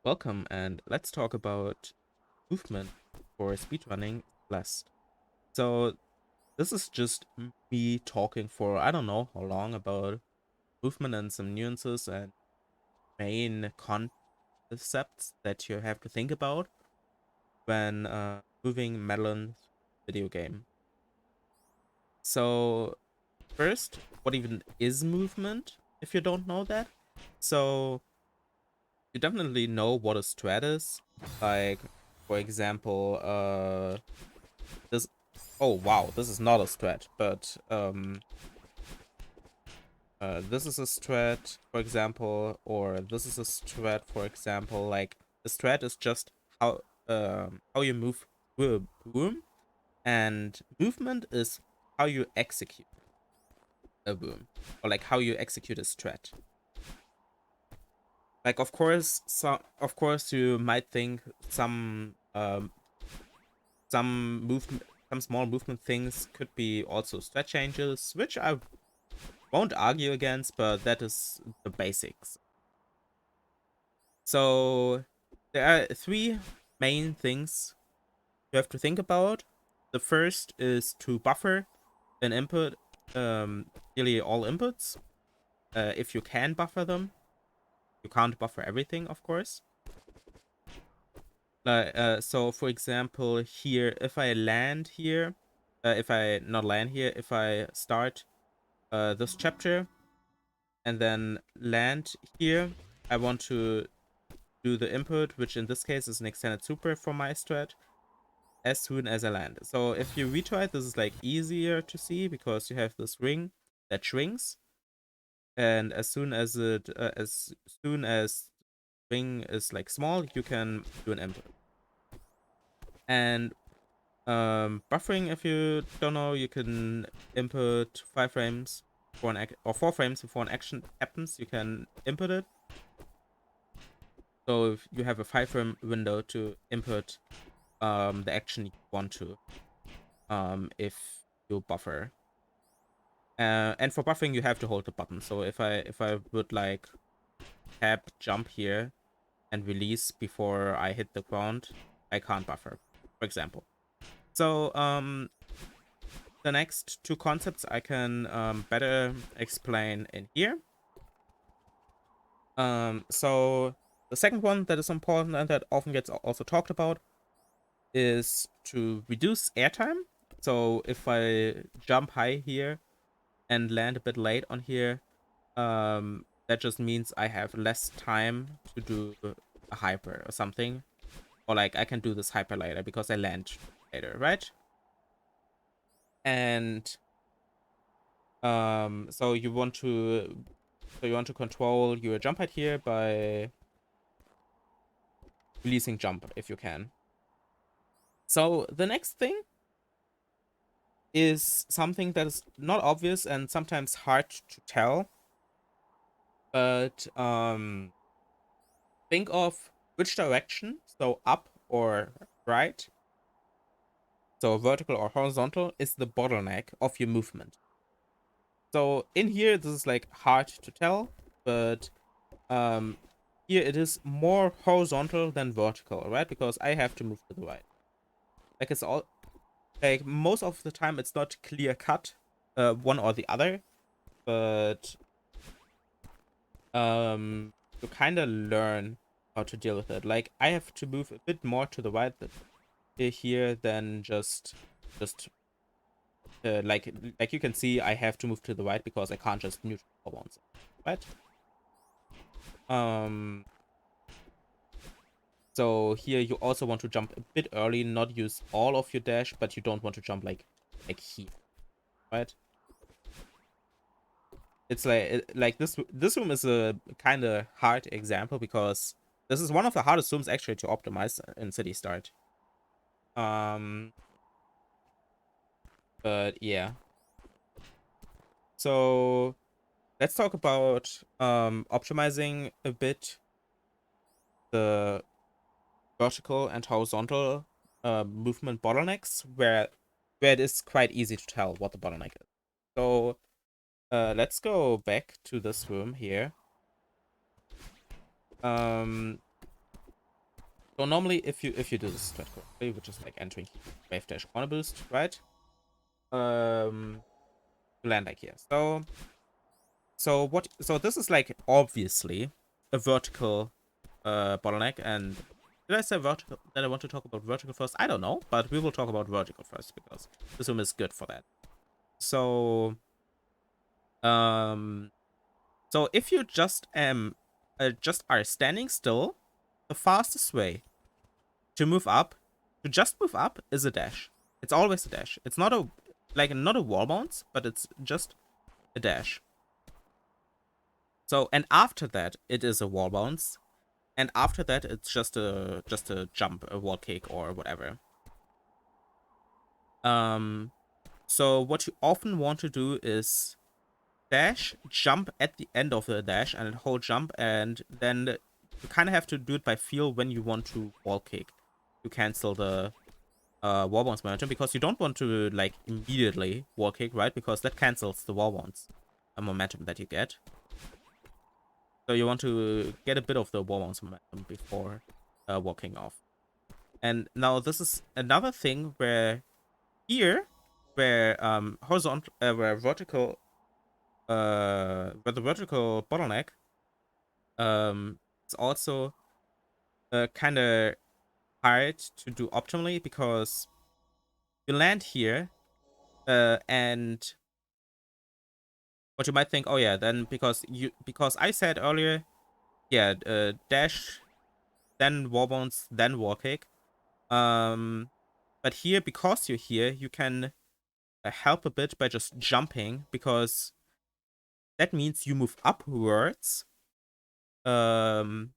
Welcome, and let's talk about movement for speedrunning Celeste. So this is just me talking for I don't know how long about movement and some nuances and main concepts that you have to think about when moving Madeline's video game. So first, what even is movement? If you don't know that, so you definitely know what a strat is. Like, for example, this oh wow, this is not a strat, but this is a strat, for example, or this is a strat, for example. Like a strat is just how you move through a room, and movement is how you execute a room, or like how you execute a strat. Like of course you might think some movement some small movement things could be also strat changes, which I won't argue against, but that is the basics. So there are three main things you have to think about. The first is to buffer an input, nearly all inputs, if you can buffer them. You can't buffer everything, of course. So for example, here, if I land here, if I not land here, if I start this chapter and then land here, I want to do the input, which in this case is an extended super for my strat, as soon as I land. So if you retry it, this is like easier to see because you have this ring that shrinks, and as soon as ring is like small, you can do an input. And buffering, if you don't know, you can input 5 frames for an or 4 frames before an action happens. You can input it. So if you have a 5-frame window to input the action you want to, if you buffer. And for buffering, you have to hold the button. So if I would like tap jump here and release before I hit the ground, I can't buffer, for example. So the next two concepts I can better explain in here. So the second one that is important and that often gets also talked about is to reduce airtime. So if I jump high here and land a bit late on here, that just means I have less time to do a hyper or something. Or like I can do this hyper later because I land later, right? And so you want to control your jump height here by releasing jump if you can. So the next thing is something that is not obvious and sometimes hard to tell, but think of which direction, so up or right, so vertical or horizontal, is the bottleneck of your movement. So in here, this is like hard to tell, but here it is more horizontal than vertical, right? Because I have to move to the right. Like it's all like most of the time it's not clear cut, one or the other, but you kind of learn how to deal with it. Like I have to move a bit more to the right here than just like you can see I have to move to the right because I can't just neutral for once, right? So here you also want to jump a bit early, not use all of your dash, but you don't want to jump like here, right? It's like this room is a kind of hard example because this is one of the hardest rooms actually to optimize in City Start. But yeah. So let's talk about optimizing a bit the vertical and horizontal movement bottlenecks where it is quite easy to tell what the bottleneck is. So let's go back to this room here. So normally, if you do this strat correctly, which is like entering wave dash corner boost, right? You land like here. So this is like obviously a vertical bottleneck. And did I say vertical that I want to talk about vertical first? I don't know, but we will talk about vertical first because this room is good for that. So um so if you just are standing still, the fastest way to move up, to just move up, is a dash. It's always a dash. It's not a not a wall bounce, but it's just a dash. So, and after that, it is a wall bounce, and after that, it's just a jump, a wall kick, or whatever. So what you often want to do is dash, jump at the end of the dash, and hold jump, and then you kind of have to do it by feel when you want to wall kick to cancel the wall bounce momentum, because you don't want to like immediately wall kick, right? Because that cancels the wall bounce momentum that you get. So you want to get a bit of the wall bounce momentum before walking off. And now this is another thing where here, where horizontal, where vertical, where the vertical bottleneck, it's also kind of hard to do optimally, because you land here, and what you might think, oh yeah, then because I said earlier, yeah, dash, then wall bounce, then wall kick. But here, because you're here, you can help a bit by just jumping, because that means you move upwards, um,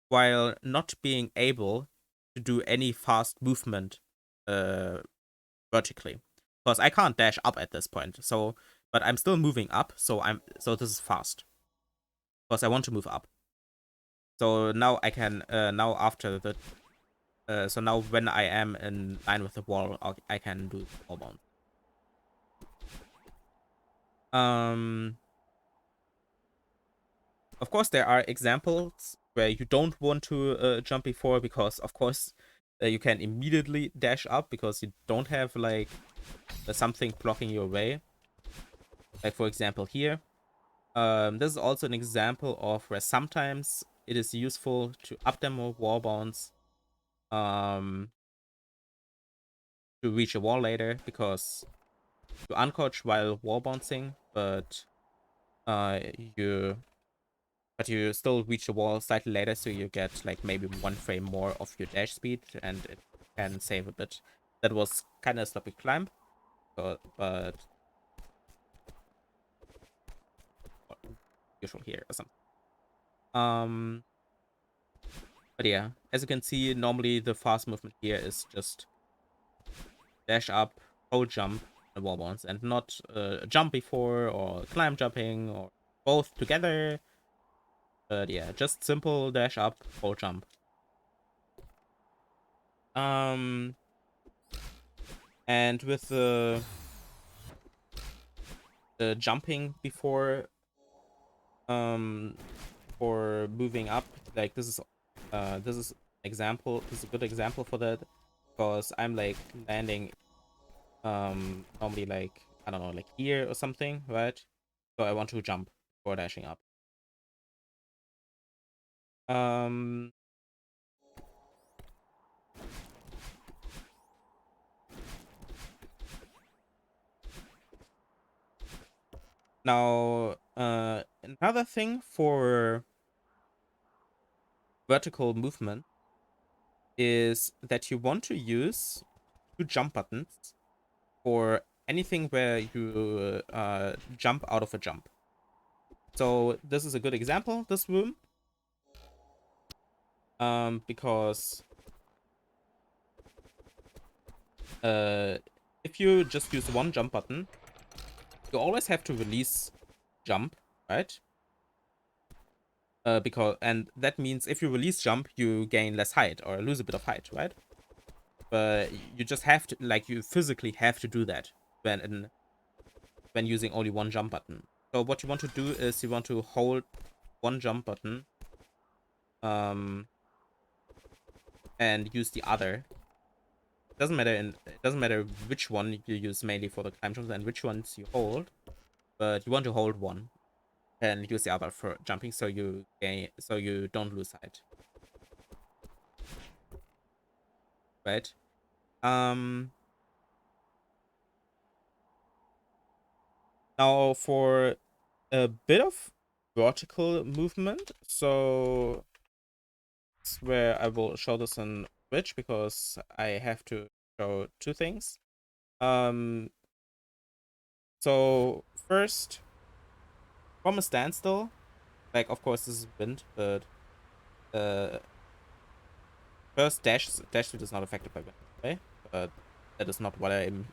while not being able to do any fast movement vertically. Because I can't dash up at this point, so but I'm still moving up, so this is fast. Because I want to move up. So now I can now after the so now when I am in line with the wall, I can do wall bounce. Of course, there are examples where you don't want to jump before, because of course you can immediately dash up because you don't have like something blocking your way. Like for example here, this is also an example of where sometimes it is useful to up demo wall bounce to reach a wall later, because you uncouch while wall bouncing, but you still reach the wall slightly later, so you get like maybe 1 frame more of your dash speed, and it can save a bit. That was kind of a sloppy climb, but usual here or something. But yeah, as you can see, normally the fast movement here is just dash up, hold jump, and wall bounce, and not jump before or climb jumping or both together. But yeah, just simple dash up, hold jump. And with the jumping before for moving up, like this is example, this is a good example for that, because I'm like landing normally like, I don't know, like here or something, right? So I want to jump before dashing up. um Now another thing for vertical movement is that you want to use 2 jump buttons for anything where you jump out of a jump. So this is a good example, this room, because if you just use 1 jump button, you always have to release jump, right? And that means if you release jump, you gain less height or lose a bit of height, right? But you just have to, like, you physically have to do that when using only 1 jump button. So what you want to do is you want to hold 1 jump button, and use the other. It doesn't matter which one you use mainly for the climb jumps and which ones you hold, but you want to hold one and use the other for jumping, so you don't lose sight, right? Um, Now for a bit of vertical movement, so it's where I will show this in Twitch because I have to show two things. Um, so first, from a standstill, like of course this is wind, but uh, first dash speed is not affected by wind, right? But that is not what I'm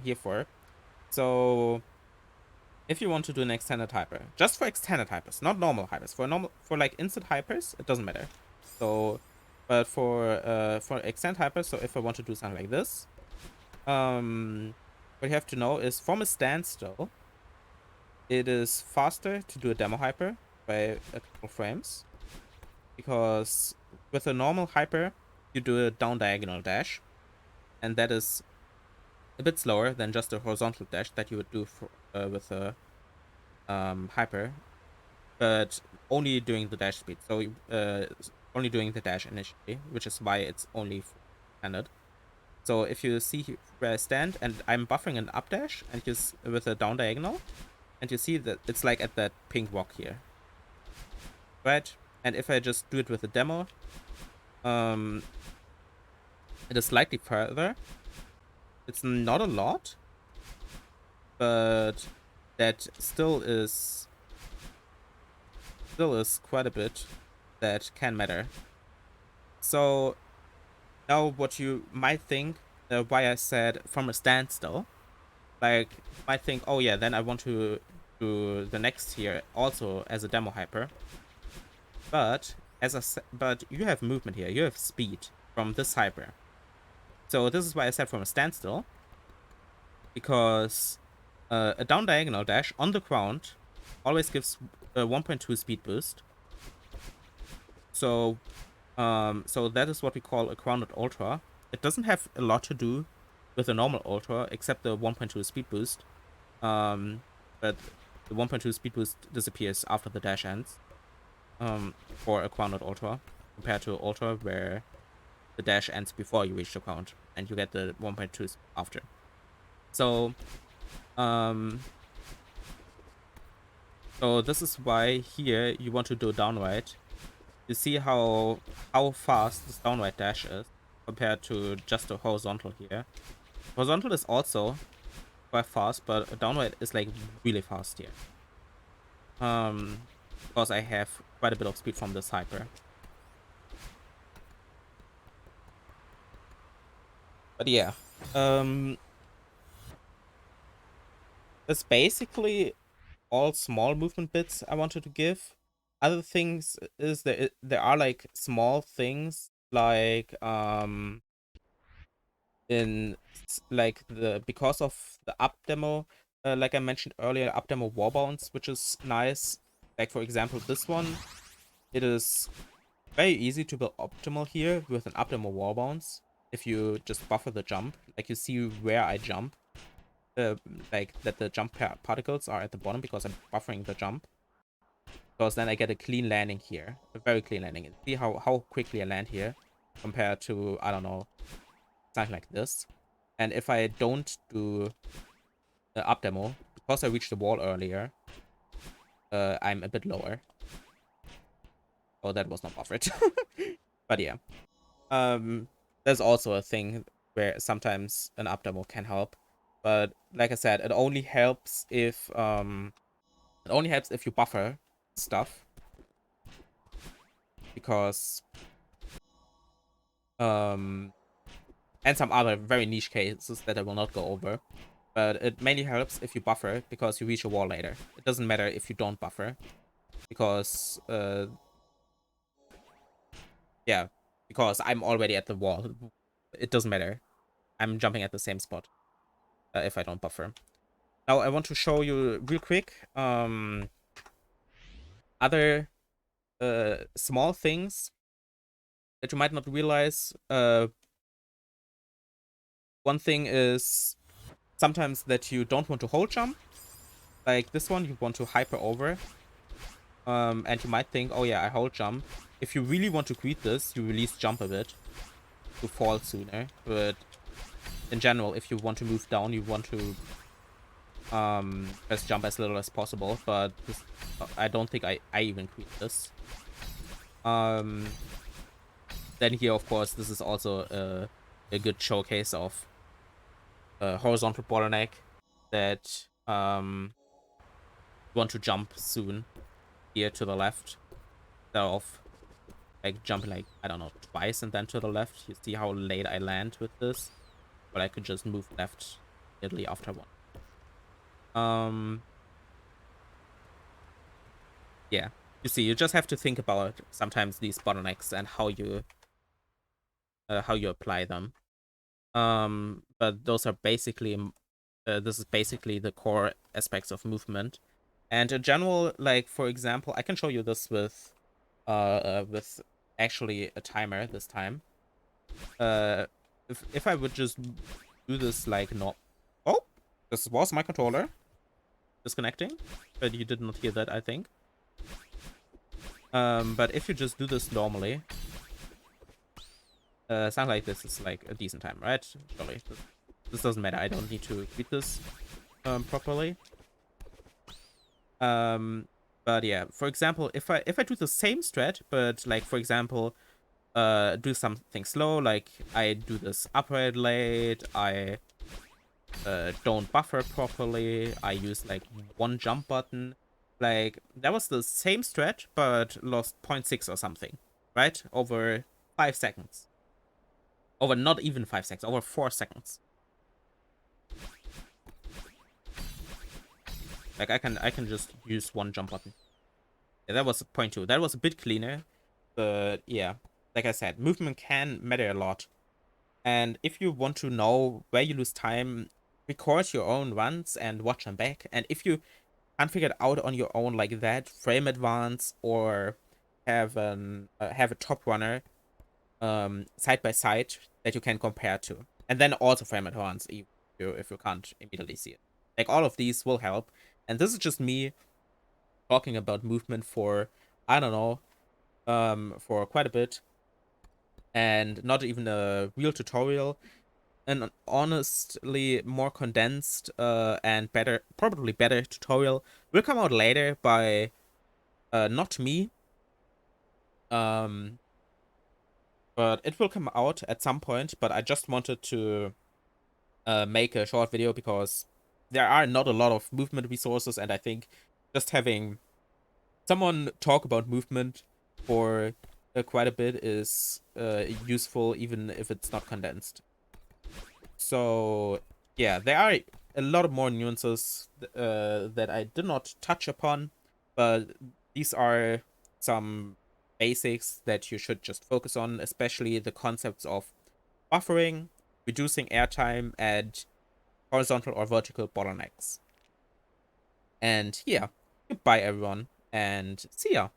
here for. So if you want to do an extended hyper, just for extended hypers, not normal hypers, for like instant hypers, it doesn't matter. So, but for extended hypers, so if I want to do something like this, what you have to know is from a standstill, it is faster to do a demo hyper by a couple frames, because with a normal hyper, you do a down diagonal dash, and that is a bit slower than just a horizontal dash that you would do for, with a hyper, but only doing the dash speed. So only doing the dash initially, which is why it's only standard. So if you see where I stand and I'm buffering an up dash and just with a down diagonal, and you see that it's like at that pink rock here, right? And if I just do it with a demo, um, it is slightly further. It's not a lot, but that still is quite a bit that can matter. So now what you might think, why I said from a standstill, like you might think, oh yeah, then I want to do the next here also as a demo hyper, but but you have movement here, you have speed from this hyper. So this is why I said from a standstill, because a down diagonal dash on the ground always gives a 1.2 speed boost. So so that is what we call a grounded ultra. It doesn't have a lot to do with a normal ultra except the 1.2 speed boost. But the 1.2 speed boost disappears after the dash ends. For a grounded ultra, compared to ultra where the dash ends before you reach the ground and you get the 1.2 after. So so this is why here you want to do downright. You see how fast this downright dash is compared to just a horizontal here. Horizontal is also quite fast, but a downright is like really fast here. Because I have quite a bit of speed from this hyper. But yeah, that's basically all small movement bits I wanted to give. Other things is there are like small things like in like the because of the up demo, like I mentioned earlier, up demo warbounds, which is nice. Like for example, this one, it is very easy to build optimal here with an up demo warbounds if you just buffer the jump. Like you see where I jump, like that the jump particles are at the bottom because I'm buffering the jump. Because then I get a clean landing here, a very clean landing. And see how quickly I land here compared to, I don't know, something like this. And if I don't do the up demo, because I reached the wall earlier, I'm a bit lower. Oh, that was not buffered. But yeah. There's also a thing where sometimes an up demo can help. But like I said, it only helps if you buffer stuff. Because and some other very niche cases that I will not go over. But it mainly helps if you buffer because you reach a wall later. It doesn't matter if you don't buffer. Because yeah, because I'm already at the wall. It doesn't matter. I'm jumping at the same spot if I don't buffer. Now I want to show you real quick other small things that you might not realize. One thing is sometimes that you don't want to hold jump. Like this one, you want to hyper over. And you might think, oh yeah, I hold jump. If you really want to greet this, you release jump a bit to fall sooner. But in general, if you want to move down, you want to press jump as little as possible. But this, I don't think I even greet this. Then here, of course, this is also a good showcase of horizontal bottleneck that want to jump soon here to the left. Instead of like jumping like, I don't know, twice and then to the left. You see how late I land with this? But I could just move left immediately after one. Yeah. You see, you just have to think about sometimes these bottlenecks and how you apply them. But those are basically this is basically the core aspects of movement. And in general, like for example, I can show you this with actually a timer this time. If I would just do this like no, oh, this was my controller disconnecting, but you did not hear that, I think. But if you just do this normally, sounds like this is like a decent time, right? Surely this doesn't matter. I don't need to read this properly. But yeah, for example, if I do the same strat, but like for example, do something slow, like I do this upright late, I don't buffer properly, I use like one jump button, like that was the same strat but lost 0.6 or something, right? Over 5 seconds. Over not even 5 seconds, over 4 seconds. Like I can just use one jump button. Yeah, that was 0.2. That was a bit cleaner, but yeah, like I said, movement can matter a lot. And if you want to know where you lose time, record your own runs and watch them back. And if you can't figure it out on your own like that, frame advance or have a top runner side by side that you can compare to, and then also frame advance if you can't immediately see it. Like all of these will help. And this is just me talking about movement for, I don't know, for quite a bit, and not even a real tutorial. An honestly more condensed and better, probably better tutorial will come out later by not me, um but it will come out at some point. But I just wanted to make a short video because there are not a lot of movement resources, and I think just having someone talk about movement for quite a bit is useful, even if it's not condensed. So yeah, there are a lot of more nuances that I did not touch upon, but these are some basics that you should just focus on, especially the concepts of buffering, reducing airtime, and horizontal or vertical bottlenecks. And yeah, goodbye everyone, and see ya.